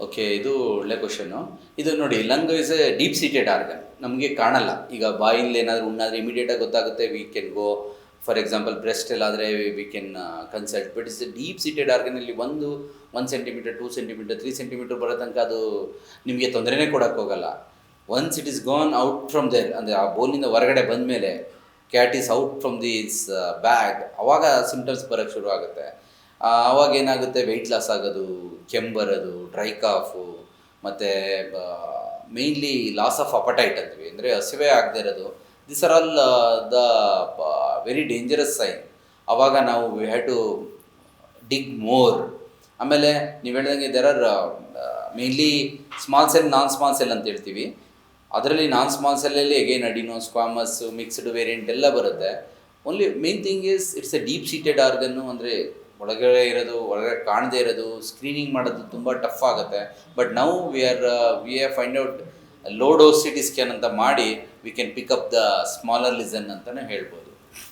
Okay, ಇದು ಒಳ್ಳೆ question. ಇದು ನೋಡಿ, lung is a deep seated organ, ನಮಗೆ ಕಾಣಲ್ಲ. ಈಗ ಬಾಯಲ್ಲಿ ಏನಾದರೂ ಉಣ್ಣಾದರೆ ಇಮಿಡಿಯೇಟಾಗಿ ಗೊತ್ತಾಗುತ್ತೆ, we can go. For example breast ಎಲ್ಲಾದರೆ we can consult. But it's a deep seated organ. ಇಲ್ಲಿ 1 ಸೆಂಟಿಮೀಟರ್ 2 ಸೆಂಟಿಮೀಟರ್ 3 ಸೆಂಟಿಮೀಟರ್ ಬರೋ ತನಕ ಅದು ನಿಮಗೆ ತೊಂದರೆನೇ ಕೊಡೋಕ್ಕೆ ಹೋಗಲ್ಲ. Once it is gone out from there, ಅಂದರೆ ಆ ಬೋನಿಂದ ಹೊರಗಡೆ ಬಂದ ಮೇಲೆ, cat is out from this bag, ಆವಾಗ ಸಿಮ್ಟಮ್ಸ್ ಬರೋಕ್ಕೆ ಶುರು ಆಗುತ್ತೆ. ಆವಾಗ ಏನಾಗುತ್ತೆ, ವೆಯ್ಟ್ ಲಾಸ್ ಆಗೋದು, ಕೆಮ್ಮು ಬರೋದು, ಡ್ರೈ ಕಾಫು, ಮತ್ತು ಮೇಯ್ನ್ಲಿ ಲಾಸ್ ಆಫ್ ಅಪಟೈಟ್ ಅಂತೀವಿ, ಅಂದರೆ ಹಸಿವೆ ಆಗದೆ ಇರೋದು. This are all the very dangerous sign. ಆವಾಗ ನಾವು we have to dig more. ಆಮೇಲೆ ನೀವು ಹೇಳ್ದಂಗೆ there are mainly small cell, non small cell ಅಂತ ಹೇಳ್ತೀವಿ. ಅದರಲ್ಲಿ ನಾನ್ ಸ್ಮಾಲ್ ಸೆಲ್ಲಲ್ಲಿ again adeno, squamous, mixed variant ಎಲ್ಲ ಬರುತ್ತೆ. Only main thing is it's a deep seated ಆರ್ಗನ್ನು, ಅಂದರೆ ಒಳಗಡೆ ಇರೋದು, ಒಳಗಡೆ ಕಾಣದೇ ಇರೋದು, ಸ್ಕ್ರೀನಿಂಗ್ ಮಾಡೋದು ತುಂಬ ಟಫ್ ಆಗುತ್ತೆ. But now we are find out low dose C T scan ಅಂತ ಮಾಡಿ we can pick up the smaller listen ಅಂತಲೇ ಹೇಳ್ಬೋದು.